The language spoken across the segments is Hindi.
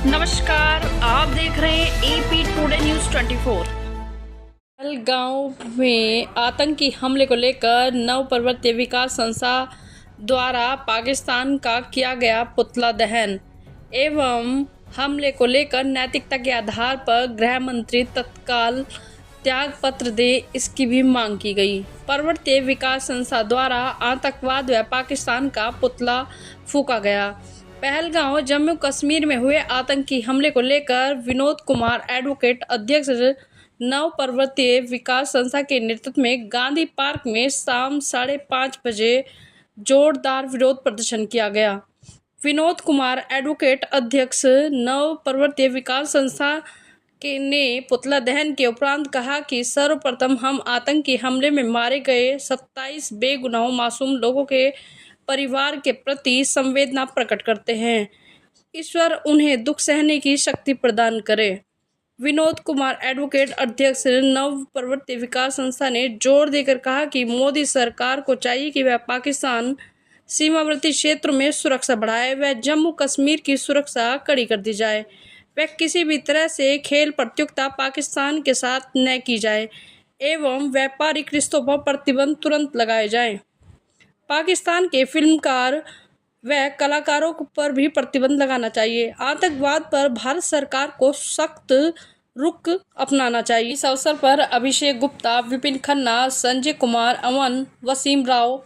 नमस्कार, आप देख रहे हैं एपी टुडे न्यूज़ 24। पहलगांव में आतंकी हमले को लेकर नवप्रवर्तित विकास संस्था द्वारा पाकिस्तान का किया गया पुतला दहन एवं हमले को लेकर नैतिकता के आधार पर गृह मंत्री तत्काल त्याग पत्र दे, इसकी भी मांग की गई। प्रवर्तित विकास संस्था द्वारा आतंकवाद व पाकिस्तान का पुतला फूंका गया। पहलगांव जम्मू कश्मीर में हुए आतंकी हमले को लेकर विनोद कुमार एडवोकेट अध्यक्ष नवप्रवर्तित विकास संस्था के नेतृत्व में गांधी पार्क में शाम 5:30 बजे जोरदार विरोध प्रदर्शन किया गया। विनोद कुमार एडवोकेट अध्यक्ष नवप्रवर्तित विकास संस्था के ने पुतला दहन के उपरांत कहा कि सर्वप्रथम हम आतंकी हमले में मारे गए 27 बेगुनाह मासूम लोगों के परिवार के प्रति संवेदना प्रकट करते हैं। ईश्वर उन्हें दुख सहने की शक्ति प्रदान करे। विनोद कुमार एडवोकेट अध्यक्ष नवप्रवर्तित विकास संस्था ने जोर देकर कहा कि मोदी सरकार को चाहिए कि वह पाकिस्तान सीमावर्ती क्षेत्रों में सुरक्षा बढ़ाए व जम्मू कश्मीर की सुरक्षा कड़ी कर दी जाए। वह किसी भी तरह से खेल प्रतियोगिता पाकिस्तान के साथ न की जाए एवं व्यापारिक रिश्तों पर प्रतिबंध तुरंत लगाए जाएं। पाकिस्तान के फिल्मकार व कलाकारों पर भी प्रतिबंध लगाना चाहिए। आतंकवाद पर भारत सरकार को सख्त रुख अपनाना चाहिए। इस अवसर पर अभिषेक गुप्ता, विपिन खन्ना, संजय कुमार, अमन, वसीम राव,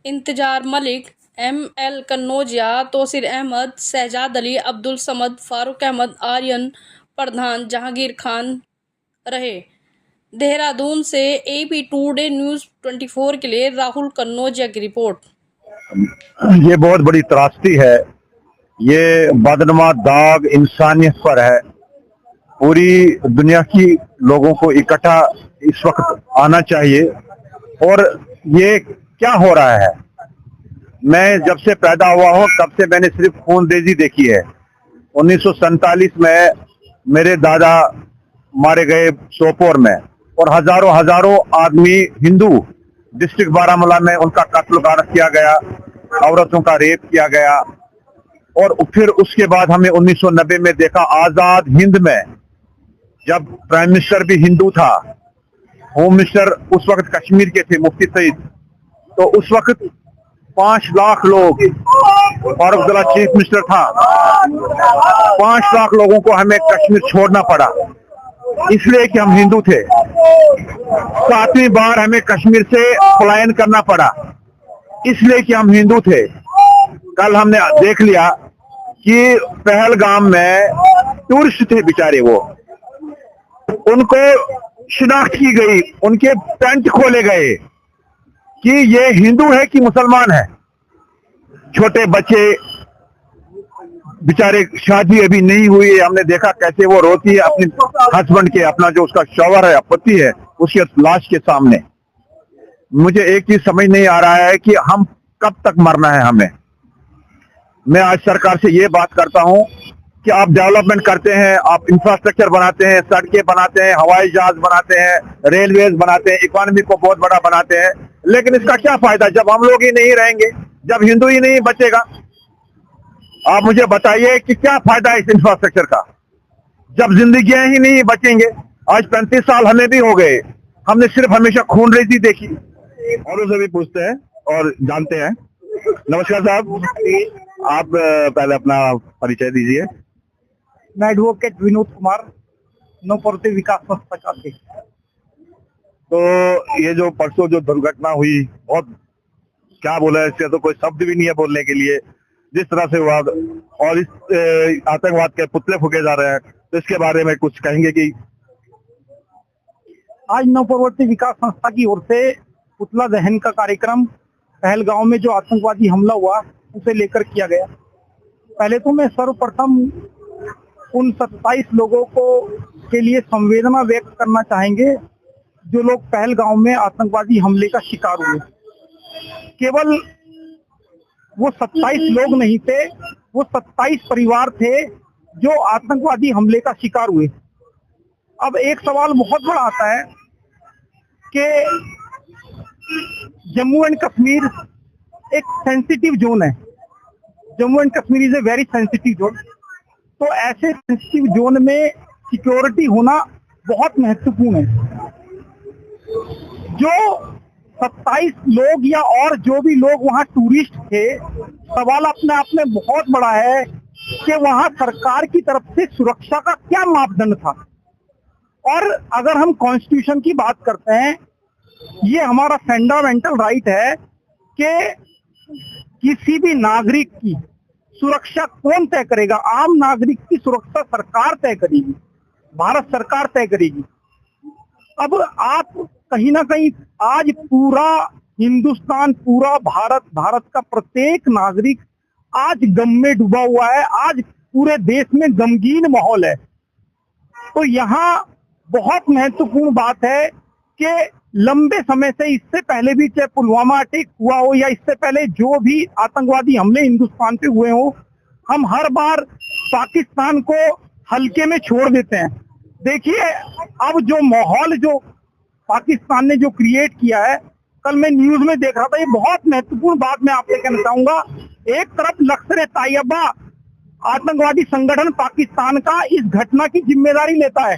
इंतजार मलिक, ML कन्नौजिया, तोसीर अहमद, शहजाद अली, अब्दुल समद, फारूक अहमद, आर्यन प्रधान, जहांगीर खान रहे। देहरादून से एपी टुडे न्यूज़ 24 के लिए राहुल कन्नौजिया की रिपोर्ट। ये बहुत बड़ी त्रासदी है। ये बदनुमा दाग इंसानियत पर है। पूरी दुनिया की लोगों को इकट्ठा इस वक्त आना चाहिए। और ये क्या हो रहा है, मैं जब से पैदा हुआ हूं तब से मैंने सिर्फ खूनरेजी देखी है। 1947 में मेरे दादा मारे गए सोपोर में और हजारों आदमी हिंदू डिस्ट्रिक्ट बारामूला में उनका कत्ल गारत किया गया, औरतों का रेप किया गया। और फिर उसके बाद हमने 1990 में देखा आजाद हिंद में, जब प्राइम मिनिस्टर भी हिंदू था, होम मिनिस्टर उस वक्त कश्मीर के थे मुफ्ती सईद, तो उस वक्त 5 लाख लोग, फारूक अब्दुल्ला चीफ मिनिस्टर था, 5 लाख लोगों को हमें कश्मीर छोड़ना पड़ा इसलिए कि हम हिंदू थे। 7वीं बार हमें कश्मीर से पलायन करना पड़ा इसलिए कि हम हिंदू थे। कल हमने देख लिया कि पहलगाम में टूरिस्ट थे बेचारे, वो उनको शिनाख्त की गई, उनके टेंट खोले गए कि ये हिंदू है कि मुसलमान है। छोटे बच्चे बेचारे, शादी अभी नहीं हुई है, हमने देखा कैसे वो रोती है अपने हस्बैंड के, अपना जो उसका शौहर है, पति है, उसके लाश के सामने। मुझे एक चीज समझ नहीं आ रहा है कि हम कब तक मरना है हमें। मैं आज सरकार से ये बात करता हूं कि आप डेवलपमेंट करते हैं, आप इंफ्रास्ट्रक्चर बनाते हैं, सड़कें बनाते हैं, हवाई जहाज बनाते हैं, रेलवेज बनाते हैं, इकोनॉमी को बहुत बड़ा बनाते हैं, लेकिन इसका क्या फायदा जब हम लोग ही नहीं रहेंगे, जब हिंदू ही नहीं बचेगा। आप मुझे बताइए कि क्या फायदा है इस इंफ्रास्ट्रक्चर का जब जिंदगियां ही नहीं बचेंगे। आज 35 साल हमें भी हो गए, हमने सिर्फ हमेशा खूनरेजी देखी। और उसे भी पूछते हैं और जानते हैं। नमस्कार साहब, आप पहले अपना परिचय दीजिए। मैं एडवोकेट विनोद कुमार, नवप्रवर्तित विकास संस्था का अध्यक्ष। तो ये जो परसों जो दुर्घटना हुई, बहुत क्या बोला है, इससे तो कोई शब्द भी नहीं है बोलने के लिए। जिस तरह से हुआ और इस आतंकवाद के पुतले फूके जा रहे हैं, तो इसके बारे में कुछ कहेंगे कि आज नवप्रवर्तित विकास संस्था की ओर से पुतला दहन का कार्यक्रम पहलगांव में जो आतंकवादी हमला हुआ उसे लेकर किया गया। पहले तो मैं सर्वप्रथम उन 27 लोगों को के लिए संवेदना व्यक्त करना चाहेंगे जो लोग पहलगांव में आतंकवादी हमले का शिकार हुए। केवल वो 27 लोग नहीं थे, वो 27 परिवार थे जो आतंकवादी हमले का शिकार हुए। अब एक सवाल बहुत बड़ा आता है कि जम्मू एंड कश्मीर एक सेंसिटिव जोन है। Jammu and Kashmir is a very sensitive zone. तो ऐसे सेंसिटिव जोन में सिक्योरिटी होना बहुत महत्वपूर्ण है। जो 27 लोग या और जो भी लोग वहां टूरिस्ट थे, सवाल अपने आप में बहुत बड़ा है कि वहां सरकार की तरफ से सुरक्षा का क्या मापदंड था। और अगर हम कॉन्स्टिट्यूशन की बात करते हैं, ये हमारा फंडामेंटल राइट है कि किसी भी नागरिक की सुरक्षा कौन तय करेगा? आम नागरिक की सुरक्षा सरकार तय करेगी, भारत सरकार तय करेगी। अब आप कहीं ना कहीं आज पूरा हिंदुस्तान, पूरा भारत का प्रत्येक नागरिक आज गम में डूबा हुआ है। आज पूरे देश में गमगीन माहौल है। तो यहाँ बहुत महत्वपूर्ण बात है कि लंबे समय से, इससे पहले भी चाहे पुलवामा अटैक हुआ हो या इससे पहले जो भी आतंकवादी हमले हिंदुस्तान पे हुए हो, हम हर बार पाकिस्तान को हल्के में छोड़ देते हैं। देखिए, अब जो माहौल जो पाकिस्तान ने जो क्रिएट किया है, कल मैं न्यूज में देख रहा था, ये बहुत महत्वपूर्ण बात मैं आपसे कहना चाहूंगा। एक तरफ लश्कर-ए-तैयबा आतंकवादी संगठन पाकिस्तान का इस घटना की जिम्मेदारी लेता है,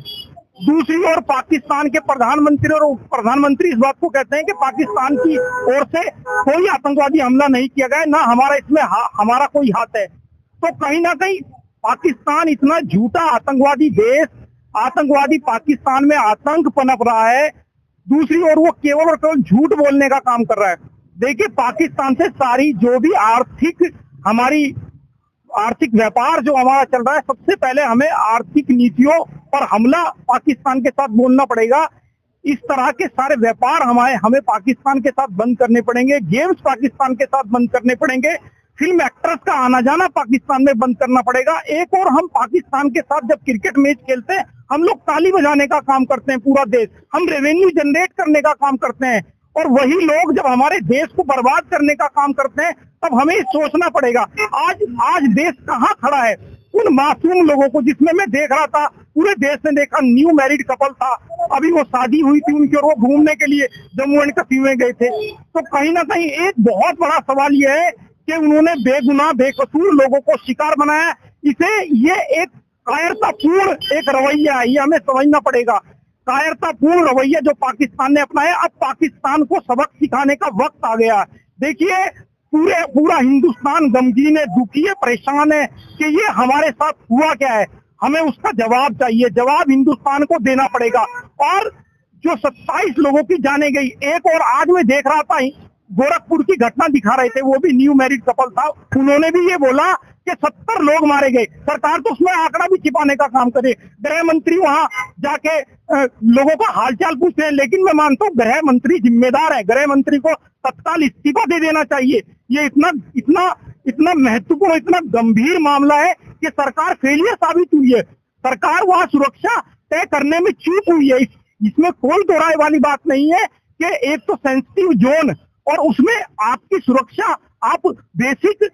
दूसरी ओर पाकिस्तान के प्रधानमंत्री इस बात को कहते हैं कि पाकिस्तान की ओर से कोई आतंकवादी हमला नहीं किया गया, ना हमारा इसमें हमारा कोई हाथ है। तो कहीं ना कहीं पाकिस्तान इतना झूठा आतंकवादी देश, आतंकवादी पाकिस्तान में आतंक पनप रहा है, दूसरी ओर वो केवल और केवल झूठ बोलने का काम कर रहा है। देखिए, पाकिस्तान से सारी जो भी आर्थिक व्यापार जो हमारा चल रहा है, सबसे पहले हमें आर्थिक नीतियों पर हमला पाकिस्तान के साथ बोलना पड़ेगा। इस तरह के सारे व्यापार हमें पाकिस्तान के साथ बंद करने पड़ेंगे, गेम्स पाकिस्तान के साथ बंद करने पड़ेंगे, फिल्म एक्ट्रेस का आना जाना पाकिस्तान में बंद करना पड़ेगा। एक और हम पाकिस्तान के साथ जब क्रिकेट मैच खेलते हैं, हम लोग ताली बजाने का काम करते हैं, पूरा देश, हम रेवेन्यू जनरेट करने का काम करते हैं, और वही लोग जब हमारे देश को बर्बाद करने का काम करते हैं, तब हमें सोचना पड़ेगा आज देश कहाँ खड़ा है। उन मासूम लोगों को, जिसमें मैं देख रहा था, पूरे देश ने देखा, न्यू मैरिड कपल था, अभी वो शादी हुई थी उनकी, और वो घूमने के लिए जम्मू एंड कश्मीर में गए थे। तो कहीं ना कहीं एक बहुत बड़ा सवाल ये है कि उन्होंने बेगुनाह बेकसूर लोगों को शिकार बनाया। ये एक कायरतापूर्ण एक रवैया है, ये हमें समझना पड़ेगा। कायरतापूर्ण रवैया जो पाकिस्तान ने अपनाया, अब पाकिस्तान को सबक सिखाने का वक्त आ गया। देखिए, पूरा हिंदुस्तान गमगीन है, दुखी है, परेशान है कि ये हमारे साथ हुआ क्या है। हमें उसका जवाब चाहिए, जवाब हिंदुस्तान को देना पड़ेगा। और जो 27 लोगों की जाने गई, एक और आज मैं देख रहा था, गोरखपुर की घटना दिखा रहे थे, वो भी न्यू मैरिड कपल था, उन्होंने भी ये बोला कि 70 लोग मारे गए। सरकार तो उसमें आंकड़ा भी छिपाने का काम करे। गृह मंत्री वहां जाके लोगों का हालचाल पूछते हैं, लेकिन मैं मानता हूँ गृह मंत्री जिम्मेदार है, गृह मंत्री को तत्काल इस्तीफा दे देना चाहिए। ये इतना महत्वपूर्ण, इतना गंभीर मामला है कि सरकार फेलियर साबित हुई है। सरकार वहां सुरक्षा तय करने में चूक हुई है, इसमें कोई दो राय वाली बात नहीं है कि एक तो सेंसिटिव जोन, और उसमें आपकी सुरक्षा, आप बेसिक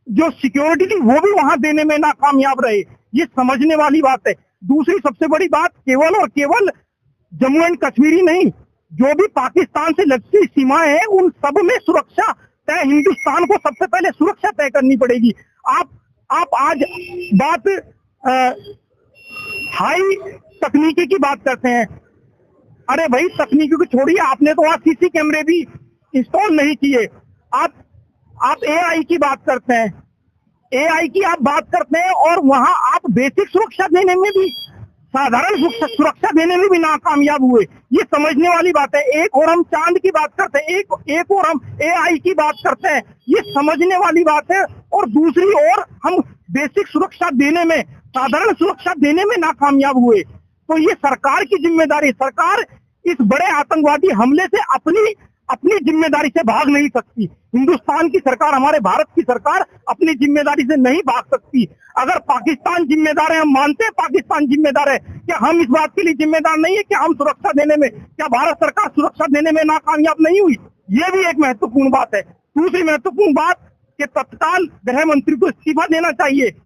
जो सिक्योरिटी थी वो भी वहां देने में नाकामयाब रहे, ये समझने वाली बात है। दूसरी सबसे बड़ी बात, केवल और केवल जम्मू एंड कश्मीर नहीं, जो भी पाकिस्तान से लगती सीमाएं हैं, उन सब में सुरक्षा तय, हिंदुस्तान को सबसे पहले सुरक्षा तय करनी पड़ेगी। आप आज बात हाई तकनीकी की बात करते हैं। अरे भाई, तकनीकी को छोड़िए, आपने तो आज सीसी कैमरे भी इंस्टॉल नहीं किए। आप एआई की बात करते हैं, एआई की आप बात करते हैं, और वहां आप बेसिक सुरक्षा देने में भी, साधारण सुरक्षा देने में भी नाकामयाब हुए। ये समझने वाली बात है। एक और हम चांद की बात करते हैं, एक और हम एआई की बात करते हैं, ये समझने वाली बात है। और दूसरी ओर हम बेसिक सुरक्षा देने में, साधारण सुरक्षा देने में नाकामयाब हुए। तो ये सरकार की जिम्मेदारी। सरकार इस बड़े आतंकवादी हमले से अपनी जिम्मेदारी से भाग नहीं सकती। हिंदुस्तान की सरकार, हमारे भारत की सरकार अपनी जिम्मेदारी से नहीं भाग सकती। अगर पाकिस्तान जिम्मेदार है, हम मानते हैं पाकिस्तान जिम्मेदार है, क्या हम इस बात के लिए जिम्मेदार नहीं है कि हम सुरक्षा देने में, क्या भारत सरकार सुरक्षा देने में नाकामयाब नहीं हुई? ये भी एक महत्वपूर्ण बात है। दूसरी महत्वपूर्ण बात कि तत्काल गृह मंत्री को इस्तीफा देना चाहिए।